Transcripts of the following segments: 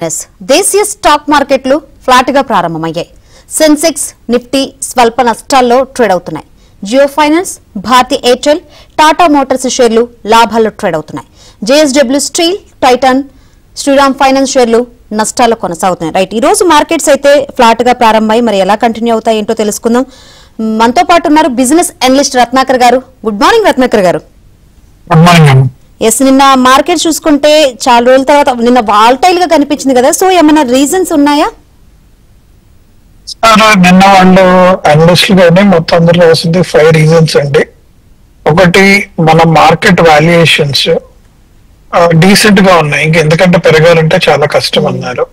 దేశీయ స్టాక్ మార్కెట్లు ఫ్లాట్ గా ప్రారంభమయ్యాయి. సెన్సెక్స్, నిఫ్టీ స్వల్ప నష్టాల్లో ట్రేడ్ అవుతున్నాయి. జియో ఫైనాన్స్, భారతీ ఎయిర్టెల్, టాటా మోటార్స్ షేర్లు లాభాల్లో ట్రేడ్ అవుతున్నాయి. జేఎస్డబ్ల్యూ స్టీల్, టైటాన్, శ్రీరామ్ ఫైనాన్స్ షేర్లు నష్టాల్లో కొనసాగుతున్నాయి. రైట్, ఈ రోజు మార్కెట్స్ అయితే ఫ్లాట్ గా ప్రారంభమై మరి ఎలా కంటిన్యూ అవుతాయి ఏంటో తెలుసుకుందాం. మనతో పాటు ఉన్నారు బిజినెస్ అనలిస్ట్ రత్నాకర్ గారు. గుడ్ మార్నింగ్ రత్నాకర్ గారు. ఎస్, నిన్న మార్కెట్ చూసుకుంటే చాలా రోజుల తర్వాత నిన్న వాల్టైల్ గా కనిపించింది కదా, సో ఏమైనా రీజన్స్ ఉన్నాయా? నిన్న వాళ్ళు అనలిస్టులు కానీ మొత్తం అందరూ రాసింది 5 రీజన్స్ అండి. ఒకటి, మన మార్కెట్ వాల్యుయేషన్స్ డీసెంట్ గా ఉన్నాయి, ఎందుకంటే పెరగాలంటే చాలా కష్టం అన్నారు.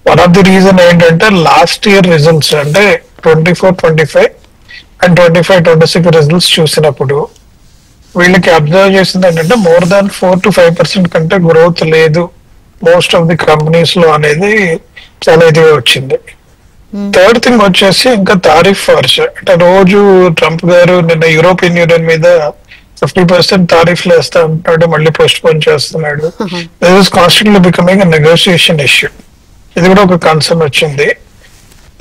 వన్ ఆఫ్ ది రీజన్ ఏంటంటే లాస్ట్ ఇయర్ రిజల్ట్స్ అంటే 24-25 అండ్ 25-26 రిజల్ట్స్ చూసినప్పుడు వీళ్ళకి అబ్జర్వ్ చేసింది ఏంటంటే మోర్ దాన్ 4 to 5% కంటే గ్రోత్ లేదు మోస్ట్ ఆఫ్ ది కంపెనీస్ లో అనేది చాలా ఇదిగా వచ్చింది. థర్డ్ థింగ్ వచ్చేసి ఇంకా తారిఫ్ వార్స్, అంటే రోజు ట్రంప్ గారు నిన్న యూరోపియన్ యూనియన్ మీద 50% తారిఫ్లు వేస్తా ఉంటాడు, మళ్ళీ పోస్ట్ పోన్ చేస్తున్నాడు. This is constantly becoming negotiation issue. ఇది కూడా ఒక కన్సర్న్ వచ్చింది.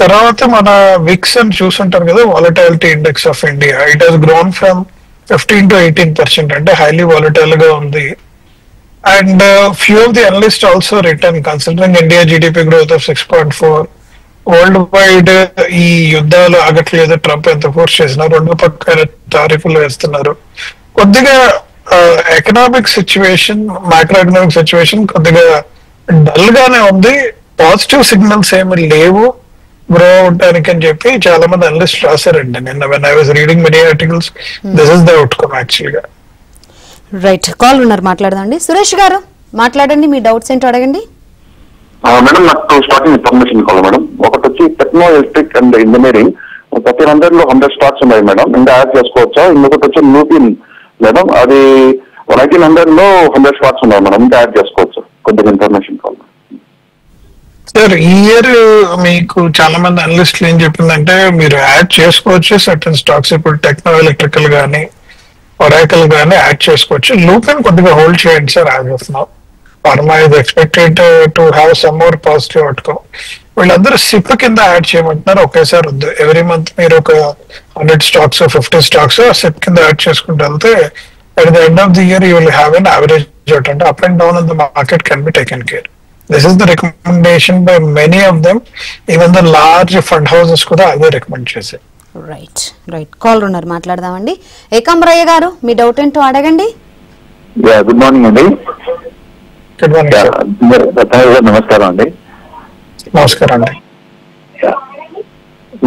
తర్వాత మన విక్స్ అని చూసుంటారు కదా, volatility index of India, it has grown from 15 to 18%, అంటే హైలీ వాలటైల్ గా ఉంది. And few of the analyst also return considering India GDP growth of 6.4, world wide ఈ యుద్ధాలు ఆగట్లేదు, ట్రంప్ ఎంత ఫోర్స్ చేసినా రెండు పక్కన టారిఫ్లు వేస్తున్నారు. కొద్దిగా economic situation, micro economic situation కొద్దిగా డల్ గానే ఉంది. పాజిటివ్ సిగ్నల్స్ ఏమి లేవు గ్రో అవడానికి అని చెప్పి చాలా మంది అనలిస్ట్ రాశారండి నిన్న. When I was reading many articles, this is the outcome actual గా. రైట్, కాల్ ఉన్నారు, మాట్లాడదండి. సురేష్ గారు మాట్లాడండి, మీ డౌట్స్ ఏంటో అడగండి. మేడం, నాకు స్టార్టింగ్ ఇన్ఫర్మేషన్ కావాలి మేడం. ఒకటి వచ్చి టెక్నో ఎలక్ట్రిక్ అండ్ ఇంజనీరింగ్, ప్రతి 100 లో 100 స్టాక్స్ ఉన్నాయి మేడం, ఇంకా యాడ్ చేసుకోవచ్చా? ఇంకొకటి వచ్చి లూపిన్ మేడం, అది 1900 లో 100 స్టాక్స్ ఉన్నాయి మేడం, ఇంకా యాడ్ చేసుకోవచ్చు? కొద్దిగా ఇన్ఫర్మేషన్ కావాలి సార్. ఈ ఇయర్ మీకు చాలా మంది అనలిస్టులు ఏం చెప్పిందంటే మీరు యాడ్ చేసుకోవచ్చు సర్టన్ స్టాక్స్. ఇప్పుడు టెక్నో ఎలక్ట్రికల్ గానీ ఒరాకల్ గానీ యాడ్ చేసుకోవచ్చు. లూపిన్ కొద్దిగా హోల్డ్ చేయండి sir. As of now pharma is expected to have some more positive outcome. వీళ్ళందరూ సిప్ కింద యాడ్ చేయమంటున్నారు, ఒకేసారి వద్దు. ఎవ్రీ మంత్ మీరు ఒక 100 స్టాక్స్ 50 స్టాక్స్ సిప్ కింద యాడ్ చేసుకుంటూ వెళ్తే at the end of the year you will have an average out, అంటే up and down on the market can be taken care. This is the recommendation by many of them. Even the large fund houses కూడా అదే recommend చేశారు. Right right, call ఉన్నారు, మాట్లాడదామండి. ఏకాంబరయ్య గారు, మీ doubt ఏంటో అడగండి. Good morning అండి. Good morning. నమస్కారం అండి. నమస్కారం అండి.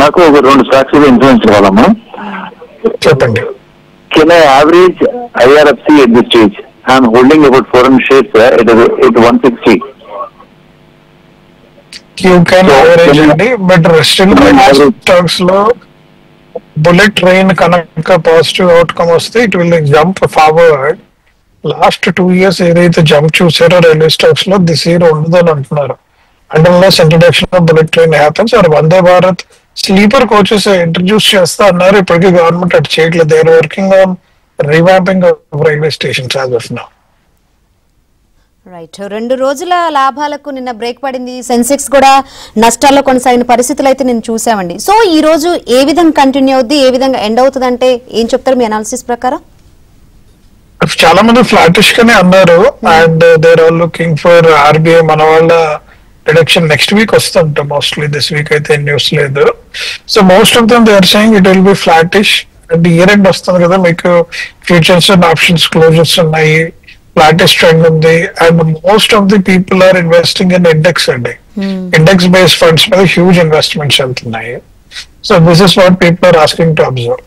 నాకు ఒక 2 స్టాక్స్ ఇన్సూరెన్స్ కావాలమ్మా. చెప్పండి. Can I average IRFC at this stage? I'm holding about 400 shares at 160. You can average అండి, బట్ స్టిల్ స్టాక్స్ లో బుల్లెట్ ట్రైన్ కనుక పాజిటివ్ అవుట్కమ్ వస్తే it will jump forward. Last 2 years ఏదైతే జంప్ చూసారో railway stocks లో, this year ఉండదని అంటున్నారు. Unless introduction of bullet train happens or Vande Bharat sleeper coaches introduce చేస్తా అన్నారు. ఇప్పటికీ గవర్నమెంట్ అటు చేయట్లేదు. They are working on revamping of railway stations as of now. Right, 2 రోజుల లాభాలకు నిన్న బ్రేక్ పడింది. సెన్సెక్స్ కూడా నష్టాల్లో కొనసాగిన పరిస్థితులు అయితే నేను చూసామండి. సో ఈ రోజు ఏ విధంగా కంటిన్యూ అవుద్ది, ఏ విధంగా ఎండ్ అవుతుంది అంటే ఏం చెప్తారు మీ అనాలిసిస్ ప్రకారం? చాలా మంది ఫ్లాటిష్ గానే అన్నారు. And they are looking for RBI మన వాళ్ళ రిడక్షన్ నెక్స్ట్ వీక్ వస్తుంటాం. మోస్ట్లీ దిస్ వీక్ అయితే న్యూస్ లేదు. So most of them they are saying it will be flattish. And year end వస్తుంది కదా, మీకు ఫ్యూచర్స్ అండ్ ఆప్షన్స్ క్లోజర్స్ ఉన్నాయి, flattish trend ఉంది. And most of the people are investing in index అండి. Index based funds మీద huge investments వెళ్తున్నాయి. So this is what people are asking to observe.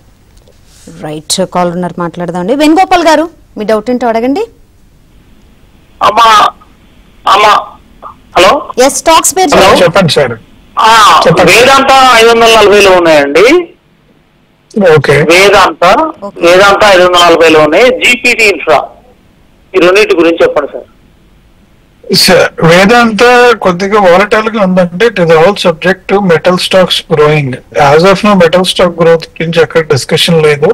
Right, call ఉన్నారు, మాట్లాడదామండి. వేణుగోపాల్ గారు, మీ doubt ఏంటో అడగండి. హలో, ఎస్, స్టాక్స్ పేరు చెప్పండి సార్. వేదాంత 540లో ఉన్నాయండి. ఓకే, వేదాంత 540లో ఉన్నాయి. జీపీటీ ఇన్ఫ్రా, ఈ రెండింటి గురించి చెప్పండి సార్. వేదాంత కొద్దిగా వాలటైల్ గా ఉందంటే it is all subject to metal stocks growing. As of no metal stock growth గురించి అక్కడ డిస్కషన్ లేదు.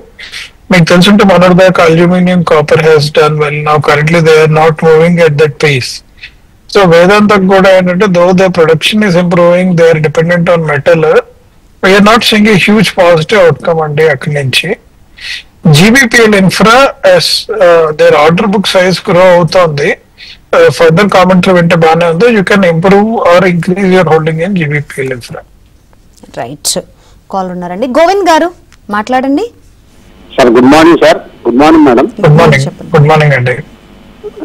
మీకు తెలుసుంటే మొన్నటిదాకా aluminium, copper has done well. Now currently they are not moving at that pace. So వేదాంతం కూడా ఏంటంటే though the production is improving, they are dependent on metal, we are not seeing a huge positive outcome అండి అక్కడి నుంచి. GBPL infra there order book size grow అవుతోంది. Further commentary వింటే బాగానే ఉంది. You can improve or increase your holding in GBPL infra. Right, call ఉన్నారండి. గోవింద్ గారు మాట్లాడండి. Sir good morning sir. Good morning madam. Good morning. Good morning అండి.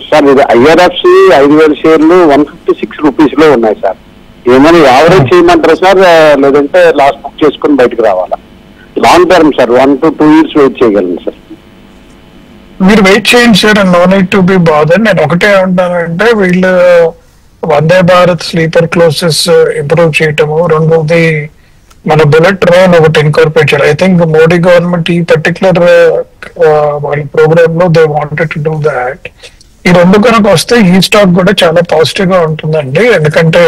Sir ఇది IRFC 5,000 షేర్లు 156 rupees లో ఉన్నాయి సార్. ఏమైనా యావరేజ్ చేయమంటారా సార్, లేదంటే లాస్ట్ బుక్ చేసుకుని బయటకు రావాలా? Long term sir, 1 to 2 years wait చేయగలను సార్. మీరు వెయిట్ చేయండి sir, no need to be bother. నేను ఒకటే ఉంటానంటే వీళ్ళు Vande Bharat sleeper classes improve చేయటము, రెండోది మన బుల్లెట్ ట్రైన్ ఒకటి ఇన్కార్పొరేట్ చేయాలి. ఐ థింక్ మోడీ గవర్నమెంట్ ఈ పర్టికులర్ వాళ్ళ ప్రోగ్రామ్ లో they wanted to do that. ఈ రెండు కనుక వస్తే ఈ స్టాక్ కూడా చాలా పాజిటివ్ గా ఉంటుందండి. ఎందుకంటే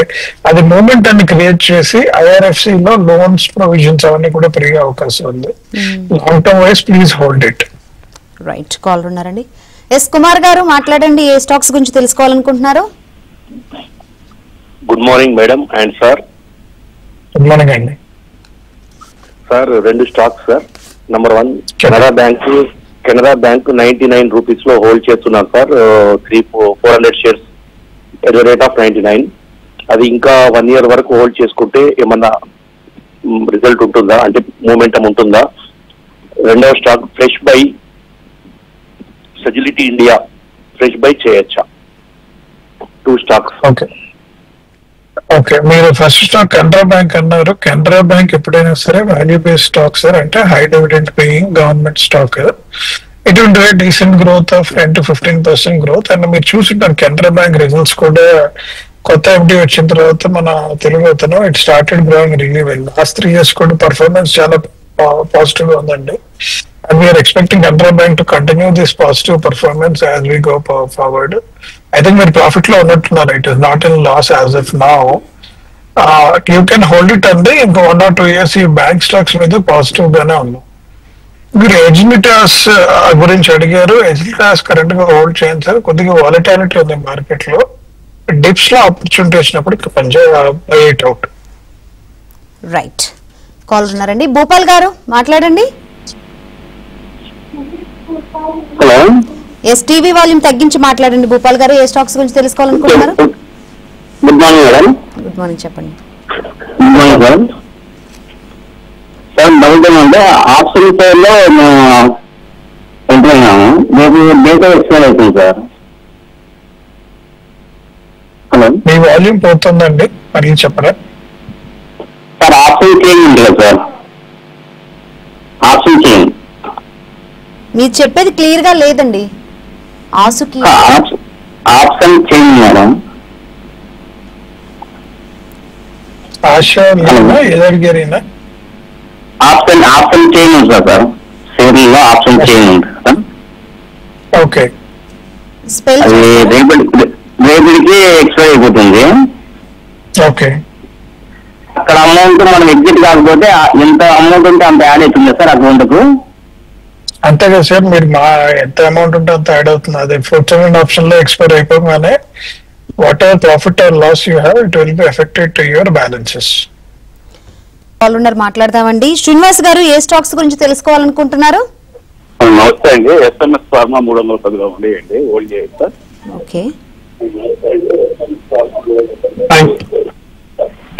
అది మూమెంట్ అని క్రియేట్ చేసి ఐఆర్ఎఫ్సి లో లోన్స్ ప్రొవిజన్స్ అవన్నీ కూడా పెరిగే అవకాశం ఉంది. Long term wise please hold it. Right, call ఉన్నారండి. ఎస్ కుమార్ గారు మాట్లాడండి. ఏ స్టాక్స్ గురించి తెలుసుకోవాలనుకుంటున్నారు? Good morning madam and sir. Good morning అండి. Sir 2 stocks sir. Number 1 Canara bank 99 rupees లో హోల్డ్ చేస్తున్నాను sir. 400 shares at the rate of 99. అది ఇంకా 1 year వరకు హోల్డ్ చేసుకుంటే ఏమన్నా రిజల్ట్ ఉంటుందా, అంటే మూమెంటం ఉంటుందా? రెండవ stock fresh buy Sagility India, fresh buy చేయొచ్చా? 2 స్టాక్స్. ఓకే, మీరు ఫస్ట్ స్టాక్ కెనరా బ్యాంక్ అన్నారు. కెనరా బ్యాంక్ ఎప్పుడైనా సరే వాల్యూ బేస్డ్ స్టాక్ సార్, అంటే high dividend paying government stock. It will do decent growth of 10 to 15% growth. And మీరు చూసుంటారు Canara bank results కూడా కొత్త ఎండి వచ్చిన తర్వాత మన తెలుగు అతను it started growing really well. Last 3 years కూడా పర్ఫార్మెన్స్ చాలా పాజిటివ్ గా ఉందండి. And we are expecting Canara Bank to continue this positive performance as we go forward. I think we're profit lo unnattunnaaru. It is not in loss as of now. You can hold it and in 1 or 2 years ఈ bank stocks మీద positive గానే ఉంది. మీరు ఎజిలిటాస్ గురించి అడిగారు. ఎజిలిటాస్ current గా hold చేయండి sir. కొద్దిగా వాలటాలిటీ ఉంది మార్కెట్ లో. డిప్స్ లో ఆపర్చునిటీ వచ్చినప్పుడు by it out. Right, call ఉన్నారండి. భూపాల్ గారు మాట్లాడండి. హలో, ఎస్ టీవీ వాల్యూమ్ తగ్గించి మాట్లాడండి. భూపాల్ గారు ఏ స్టాక్స్ గురించి తెలుసుకోవాలనుకుంటున్నారు? Good morning madam. Good morning, చెప్పండి. Good morning madam. Sir doubt ఏమంటే ఆప్షన్ పేర్ లో ఎంటర్ అయినాము, మీకు డేటా ఎక్స్పైర్ అవుతుంది సార్. హలో, మీ వాల్యూమ్ పోతుందండి, మళ్ళీ చెప్పరా సార్? ఆప్షన్ చేంజ్ ఉంది కదా సార్, ఆప్షన్ చేంజ్. మీరు చెప్పేది క్లియర్ గా లేదండి. ఆసుకి ఆప్షన్ చేంజ్ మేడం. ఆశా ఎదరిగిరినా ఆప్షన్ చేంజ్ ఉంది సార్. షేర్లో ఆప్షన్ చేంజ్ ఉంది సార్. ఓకే, స్పెల్ అది రేపటికి ఎక్స్పైర్ అయిపోతుంది. ఓకే. అక్కడ అమౌంట్ మనం ఎగ్జిట్ కాకపోతే ఎంత అమౌంట్ ఉంటే అంత యాడ్ అవుతుంది సార్ అకౌంట్ కు. అంతే కదా సార్, మీరు మా ఎంత అమౌంట్ ఉంటే అంత యాడ్ అవుతుంది. అది ఫోర్త్ ఆప్షన్ లో ఎక్స్పైర్ అయిపోగానే whatever profit or loss you have it will be affected to your balances. ఉన్నారు, మాట్లాడదామండి. శ్రీనివాస్ గారు ఏ స్టాక్స్ గురించి తెలుసుకోవాలనుకుంటున్నారు? నమస్తే అండి. ఎస్ఎంఎస్ ఫార్మా 310 లో ఉండేయండి, హోల్డ్ చేయండి sir. Okay,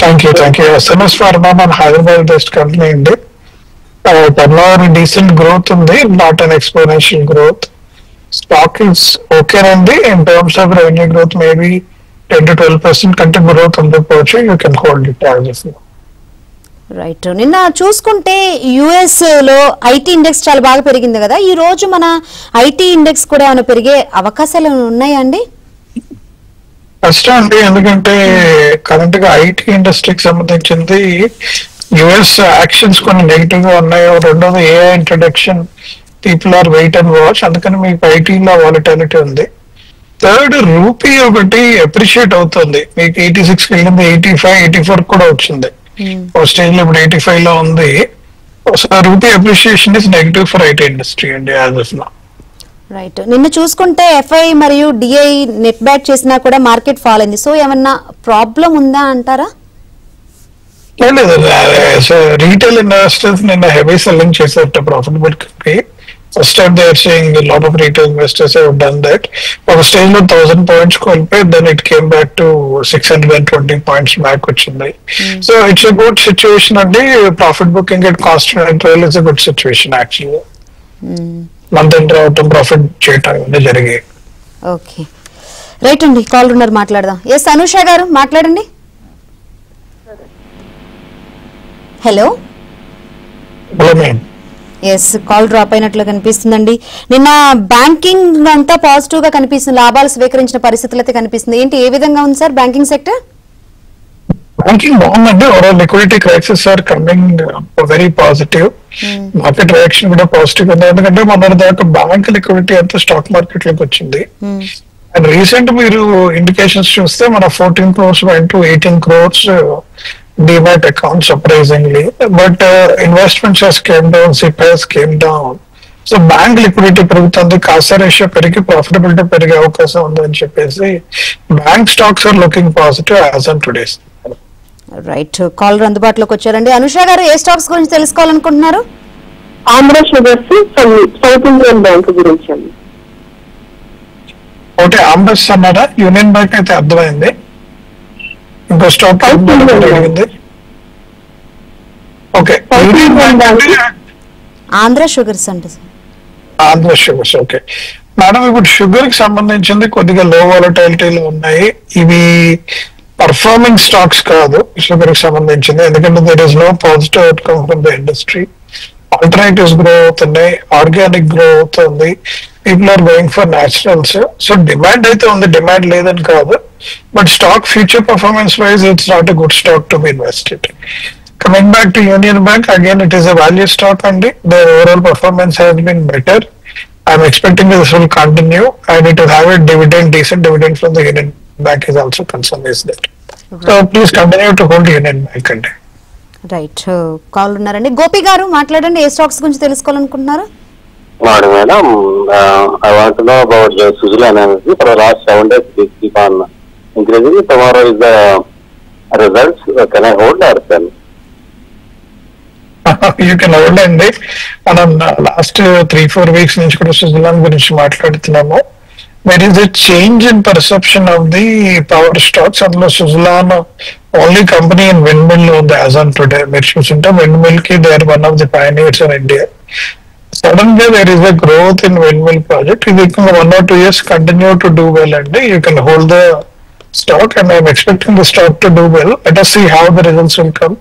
thank you. SMS pharma మన హైదరాబాద్ బెస్ట్ కంపెనీ అండి. టర్నోవర్ డీసెంట్ గ్రోత్ ఉంది, not an exponential growth. Stock is ఓకేనండి. In terms of revenue growth maybe 10 to 12% కంటే గ్రోత్ ఉండకపోవచ్చు. You can hold it as of. Right. నిన్న చూసుకుంటే US లో IT index చాలా బాగా పెరిగింది కదా, ఈ రోజు మన ఐటీ ఇండెక్స్ కూడా ఏమైనా పెరిగే అవకాశాలు ఉన్నాయా అండి? కష్టం అండి, ఎందుకంటే కరెంట్ గా ఐటీ ఇండస్ట్రీకి సంబంధించింది యుఎస్ యాక్షన్స్ కొన్ని నెగిటివ్ గా ఉన్నాయి. రెండోది AI introduction, people are wait and watch, అందుకని మీకు ఐటీలో వాలటాలిటీ ఉంది. థర్డ్, రూపీ ఒకటి అప్రిషియేట్ అవుతుంది. మీకు 86 వెళ్ళింది, 85, 84 కూడా వచ్చింది. ఓ స్టేజ్ లో ఇప్పుడు 85 లో ఉంది. So rupee appreciation is negative for IT industry అండి యాజ్ ఆఫ్ నౌ. రైట్. నిన్న చూసుకుంటే ఎఫ్ఐ మరియు డిఐ నెట్ బ్యాక్ చేసినా కూడా మార్కెట్ ఫాల్ అయింది. సో ఏమన్నా ప్రాబ్లం ఉందా అంటారా? లేదు, రీటైల్ ఇన్వెస్టర్స్ నిన్న హెవీ సెల్లింగ్ చేశారు ప్రాఫిటబుల్ కి. First time they are saying lot of retail investors have done that. ఒక స్టేజ్ లో 1000 పాయింట్స్ కోల్పోయి then it came back to 620 points back వచ్చింది. So it's a good situation అండి. Profit booking at cost interval is a good situation actually. Month end రావటం, profit చేయటం ఇవన్నీ జరిగాయి. Okay, right అండి. కాల్ ఉన్నారు, మాట్లాడదాం. ఎస్ అనుష గారు మాట్లాడండి. హలో. ఎస్, కాల్ డ్రాప్ అయినట్లు కనిపిస్తుందండి. నిన్న బ్యాంకింగ్ అంతా పాజిటివ్ గా కనిపిస్తుంది, లాభాలు స్వీకరించిన పరిస్థితులు అయితే కనిపిస్తుంది. ఏంటి, ఏ విధంగా ఉంది సార్ బ్యాంకింగ్ సెక్టర్? బ్యాంకింగ్ బాగుందండి. Overall liquidity crisis are coming very positive. Market reaction కూడా పాజిటివ్ ఉంది. ఎందుకంటే మన దాకా బ్యాంక్ లిక్విడిటీ అంతా స్టాక్ మార్కెట్ లోకి వచ్చింది. అండ్ రీసెంట్ మీరు ఇండికేషన్స్ చూస్తే మన 14 crores went to 18 crores demat accounts surprisingly, but investments has came down, SIP has came down. So bank liquidity పెరుగుతుంది, కాసా రేషియో పెరిగి ప్రాఫిటబిలిటీ పెరిగే అవకాశం ఉందని చెప్పేసి bank stocks are looking positive as on today's. Right, caller అందుబాటులోకి వచ్చారండి. అనుష గారు, ఏ స్టాక్స్ గురించి తెలుసుకోవాలనుకుంటున్నారు? Andhra sugars, South Indian bank గురించి అండి. ఒకటి ఆంబస్ అన్నారా? యూనియన్ బ్యాంక్ అయితే అర్థమైంది. ఇంకో స్టాక్ అడిగింది. ఓకే, యూనియన్ బ్యాంక్ అంటే ఆంధ్ర షుగర్స్ అంటే ఆంధ్ర షుగర్స్. ఓకే మేడం, ఇప్పుడు షుగర్ కి సంబంధించింది కొద్దిగా లో వాలటైలిటీలో ఉన్నాయి. ఇవి పర్ఫార్మింగ్ స్టాక్స్ కాదు షుగర్ కి సంబంధించింది. ఎందుకంటే there is no positive outcome from the industry. Alternatives grow అవుతున్నాయి, ఆర్గానిక్ గ్రో అవుతుంది, people are going for naturals. So demand అయితే ఉంది, డిమాండ్ లేదని కాదు. But stock future performance wise it's not a good stock to be invested. Coming back to Union Bank, again it is a value stock and the overall performance has been better. I'm expecting this will continue and it will have a dividend, decent dividend from the Union Bank is also concerned is that. So please continue to hold Union Bank. Right, call ఉన్నారండి. గోపి గారు మాట్లాడండి, ఏ stocks గురించి తెలుసుకోవాలనుకుంటున్నారు? Madam, I want to know about the Suzlon energy. For the last 7 days it keep on increasing. Tomorrow is the results. Can I hold or sell? You can hold అండి. మనం last 3-4 weeks నుంచి కూడా సుజలాన్ గురించి మాట్లాడుతున్నాము. There is a change in perception of the power stocks. అందులో Suzlon only company in windmill ఉంది as on today. మీరు చూస్తుంటే windmill కి they are one of the pioneers in India. Suddenly there is a growth in windmill project. It will 1 or 2 years continue to do well and you can hold the stock and I am expecting the stock to do well. Let us see how the results will come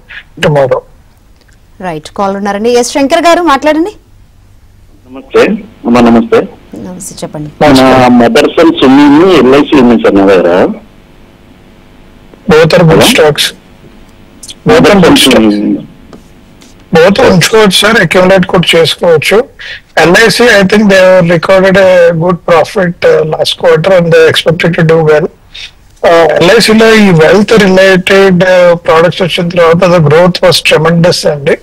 tomorrow. Right, call ఉన్నారండి. S Shankar garu మాట్లాడండి. నమస్తే అమ్మా. నమస్తే. నమస్తే, చెప్పండి. మన Motherson Sumi LIC ఉంది sir నా దగ్గర. Both are good stocks. Both ఉంచుకోవచ్చు సార్, అక్యుములేట్ కూడా చేసుకోవచ్చు. LIC I think they recorded a good profit last quarter and they expected to do well. ఎల్ఐసిలో ఈ వెల్త్ రిలేటెడ్ ప్రోడక్ట్స్ వచ్చిన తర్వాత ద గ్రోత్ వాస్ ట్రెమెండస్ అండి.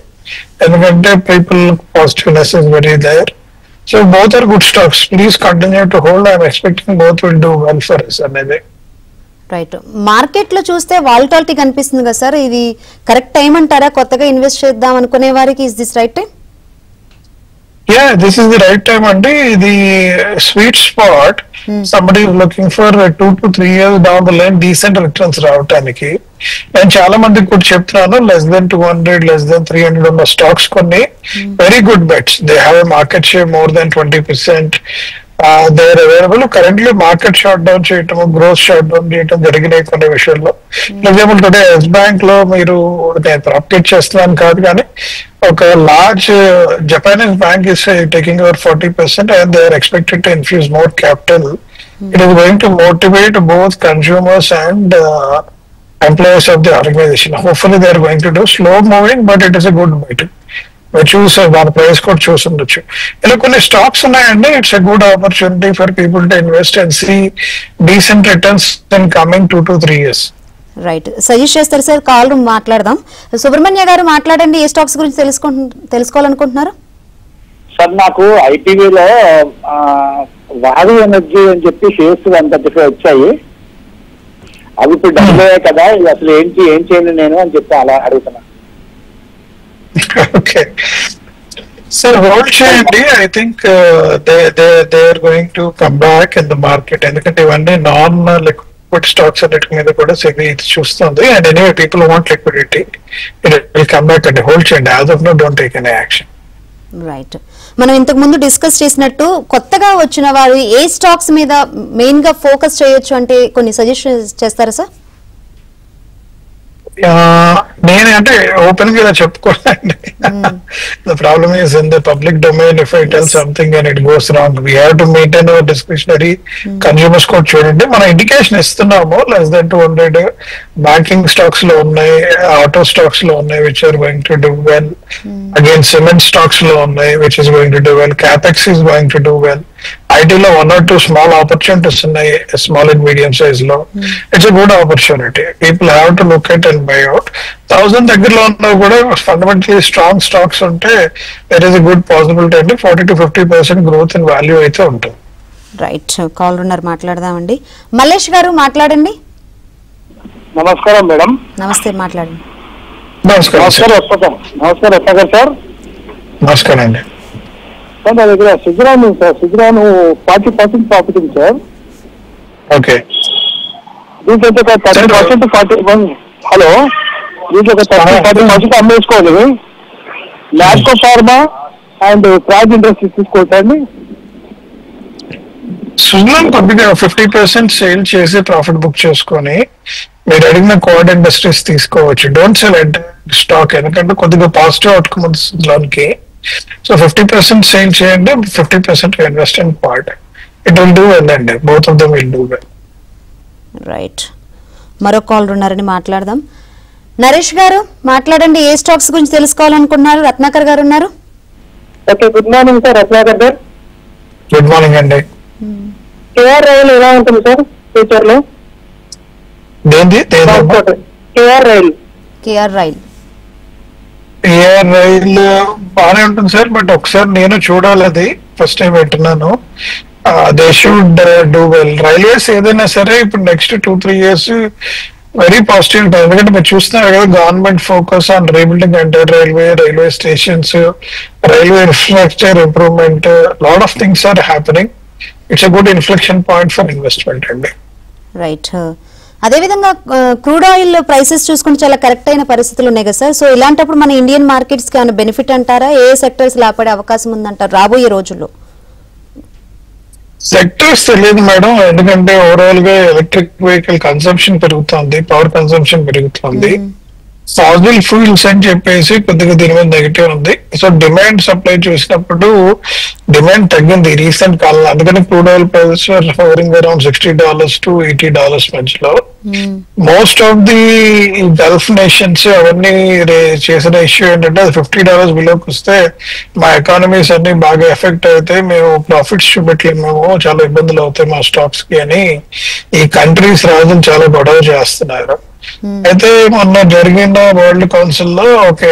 ఎందుకంటే people positiveness is very there. So both are good stocks. Please continue to hold. I'm expecting both will do well for us అనేది. Right, market లో చూస్తే volatility కనిపిస్తుంది కదా sir, ఇది కరెక్ట్ టైం అంటారా కొత్తగా ఇన్వెస్ట్ చేద్దాం అనుకునే వారికి? Is this right time? Yeah, this is the right time అండి. ఇది sweet spot. somebody is looking for 2 to 3 years down the line decent returns రావటానికి. నేను చాలా మందికి కూడా చెప్తున్నాను, less than 200, less than 300 ఉన్న స్టాక్స్ కొన్ని very good bets. They have a market share more than 20%. They are available. Currently market shut down చేయటం, growth shut down చేయటం జరిగినాయి కొన్ని విషయాల్లో. ఎగ్జాంపుల్ టుడే ఎస్ బ్యాంక్ లో మీరు, నేను ప్రాఫిట్ చేస్తున్నాను కాదు కానీ, ఒక large Japanese bank is taking over 40% and they are expected to infuse more capital. It is going to motivate both consumers and employees of the organization. Hopefully they are going to do slow moving, but it is a good bet. మీరు చూసారు దాని price కూడా చూసి ఉండొచ్చు. ఇలా కొన్ని stocks ఉన్నాయండి. It's a good opportunity for people to invest and see decent returns in coming 2 to 3 years. Right, suggest చేస్తారు సార్. కాల్ మాట్లాడదాం. సుబ్రహ్మణ్య గారు మాట్లాడండి, ఏ స్టాక్స్ గురించి తెలుసుకోవాలనుకుంటున్నారు? సార్ నాకు ఐటీవీలో వారి ఎనర్జీ అని చెప్పి షేర్స్ 135 వచ్చాయి. అవి ఇప్పుడు డబ్బులు అయ్యాయి కదా, ఇవి అసలు ఏం చేయను నేను అని చెప్పి అలా అడుగుతున్నా. ఓకే సార్, హోల్డ్ చేయండి. I think they are going to come back in the market. ఎందుకంటే ఇవన్నీ నాన్ లిక్విడ్ స్టాక్స్ అన్నిటి మీద కూడా సెబీ చూస్తుంది. And anyway people want liquidity, it will come back. And hold చేయండి. As of no don't take any action. Right. మనం ఇంతకు ముందు డిస్కస్ చేసినట్టు కొత్తగా వచ్చిన వారు ఏ స్టాక్స్ మీద మెయిన్ గా ఫోకస్ చేయొచ్చు అంటే కొన్ని సజెషన్స్ చేస్తారా సార్? నేను అంటే ఓపెన్ గా ఇలా చెప్పుకోవాలండి. The problem is in the public domain. If I tell something and it goes wrong, we have to maintain our discretionary consumers code. చూడండి, మనం ఇండికేషన్ ఇస్తున్నాము లెస్ దెన్ 200 బ్యాంకింగ్ స్టాక్స్ లో ఉన్నాయి, ఆటో స్టాక్స్ లో ఉన్నాయి which are going to do well. Again cement stocks లో ఉన్నాయి which is going to do well. Capex is going to do well. ఐటీలో 1 or 2 స్మాల్ ఆపర్చునిటీస్ ఉన్నాయి, small and medium size లో. It's a good opportunity. People have to look at and buy out. 1000 దగ్గరలో ఉన్నా కూడా fundamentally strong stocks ఉంటే there is a good possibility అండి. 40 to 50% growth in value అయితే ఉంటుంది. Right. Call ఉన్నారు, మాట్లాడదామండి. మల్లేష్ గారు మాట్లాడండి. నమస్కారం మేడం. నమస్తే, మాట్లాడండి. నమస్కారం నమస్కారం సార్. నమస్కారం అండి. సార్ నా దగ్గర సిజ్రాన్ ఉంది సార్. సిజ్రాన్ 40% ప్రాఫిట్ ఉంది సార్. ఓకే, దీంట్లో ఒక 30% 41. హలో, దీంట్లో ఒక 30% అమ్మేసుకోవాలి. ల్యాబ్కో ఫార్మా అండ్ ప్రాజ్ ఇండస్ట్రీస్ తీసుకోవచ్చండి. సుజలాన్ కొద్దిగా 50% సేల్ చేసి ప్రాఫిట్ బుక్ చేసుకొని మీరు అడిగిన కోడ్ ఇండస్ట్రీస్ తీసుకోవచ్చు. డోంట్ సెల్ ఎట్ స్టాక్, ఎందుకంటే కొద్దిగా పాజిటివ్ అవుట్కమ్ ఉంది సుజలాన్ కి. సో 50% సేల్ చేయండి, 50% invest in part. It will do well అండి. Both of them will do well. Right. మరో కాల్ ఉన్నారని మాట్లాడదాం. నరేష్ గారు మాట్లాడండి. ఏ స్టాక్స్ గురించి తెలుసుకోవాలనుకుంటున్నారు? రత్నాకర్ గారు ఉన్నారు. Okay, good morning sir. Ratnakar గారు. గుడ్ మార్నింగ్ అండి. కేఆర్ రైల్ ఎలా ఉంటుంది సార్ ఫ్యూచర్ లో? కేఆర్ రైల్. కేఆర్ రైల్ బాగానే ఉంటుంది సార్, బట్ ఒకసారి నేను చూడాలి. అది ఫస్ట్ టైం వింటున్నాను. They should do well. Railways ఏదైనా సరే ఇప్పుడు నెక్స్ట్ 2-3 years వెరీ పాజిటివ్ ఉంటుంది. ఎందుకంటే మీరు చూస్తున్నారు కదా, government focus on rebuilding under railway stations, railway infrastructure improvement, lot of things are happening. It's a good inflection point for investment అండి. Right. అదేవిధంగా క్రూడ్ ఆయిల్ ప్రైసెస్ చూసుకుంటే చాలా కరెక్ట్ అయిన పరిస్థితులు ఉన్నాయి కదా సార్. సో ఇలాంటప్పుడు మన ఇండియన్ మార్కెట్స్ కి ఏమైనా బెనిఫిట్ అంటారా? ఏ సెక్టర్స్ లాపడే అవకాశం ఉందంటారు రాబోయే రోజుల్లో? సెక్టర్స్ తెలియదు మేడం, ఎందుకంటే ఓవరాల్ గా ఎలక్ట్రిక్ వెహికల్ కన్సంప్షన్ పెరుగుతుంది, పవర్ కన్సంప్షన్ పెరుగుతుంది. ఫాజిల్ ఫ్యూల్స్ అని చెప్పేసి కొద్దిగా దీని మీద నెగిటివ్ ఉంది. సో డిమాండ్ సప్లై చూసినప్పుడు డిమాండ్ తగ్గింది రీసెంట్ కాలంలో. అందుకని crude oil prices hovering around $60 to $80 మధ్యలో. Most of the Gulf nations అవన్నీ చేసిన ఇష్యూ ఏంటంటే అది $50 బిలోకి వస్తే మా ఎకానమీస్ అన్ని బాగా ఎఫెక్ట్ అయితే మేము ప్రాఫిట్స్ చూపెట్టలేము, మేము చాలా ఇబ్బందులు అవుతాయి మా స్టాక్స్ కి అని ఈ కంట్రీస్ రాజులు చాలా గొడవ చేస్తున్నారు. అయితే మొన్న జరిగిన వరల్డ్ కౌన్సిల్ లో ఓకే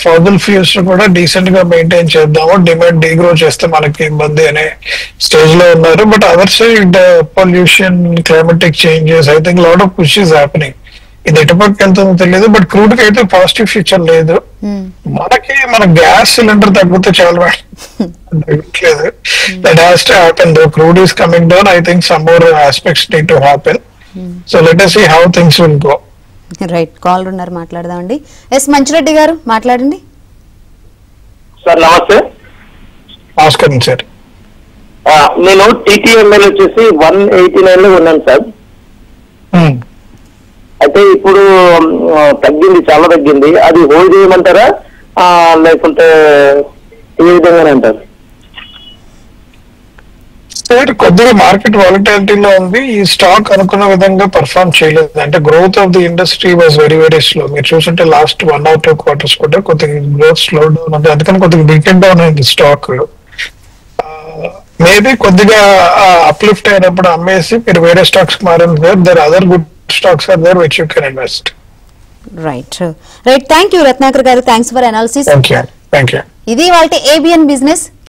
ఫాజిల్ ఫ్యూల్స్ కూడా డీసెంట్ గా మెయింటైన్ చేద్దాము, డిమాండ్ డీగ్రో చేస్తే మనకి ఇబ్బంది అనే స్టేజ్ లో ఉన్నారు. But other side pollution, climatic changes, I think lot of push is happening. ఇది ఎటుపక్క వెళ్తుందో తెలియదు, బట్ క్రూడ్ కి అయితే పాజిటివ్ ఫ్యూచర్ లేదు. మన గ్యాస్ సిలిండర్ తగ్గితే చాలా తగ్గట్లేదు. That has to happen. Though crude is coming down, I think some more aspects need to happen. So let us see how things will go. Right. Call ఉన్నారు, మాట్లాడదామండి. Yes Manchireddy గారు మాట్లాడండి. Sir నమస్తే. నమస్కారం sir. నేను TTML వచ్చేసి 189 లో ఉన్నాను సార్. అయితే ఇప్పుడు తగ్గింది, చాలా తగ్గింది. అది హోల్డ్ చేయమంటారా లేకుంటే ఏ విధంగానే అంటారు? సార్ కొద్దిగా మార్కెట్ వాలటాలిటీలో ఉంది. ఈ స్టాక్ అనుకున్న విధంగా పర్ఫార్మ్ చేయలేదు. అంటే growth of the industry was very slow. మీరు చూసుంటే లాస్ట్ 1 or 2 quarters కూడా కొద్దిగా గ్రోత్ స్లో డౌన్ ఉంది. అందుకని కొద్దిగా వీకెండ్ డౌన్ అయింది స్టాక్. మేబీ కొద్దిగా అప్లిఫ్ట్ అయినప్పుడు అమ్మేసి మీరు వేరే స్టాక్స్ మారండి sir. The other good stocks are there which you can invest. Right. Thank you Ratnakar garu. Thanks for analysis. Thank you. ఇది వాళ్ళ ABN బిజినెస్.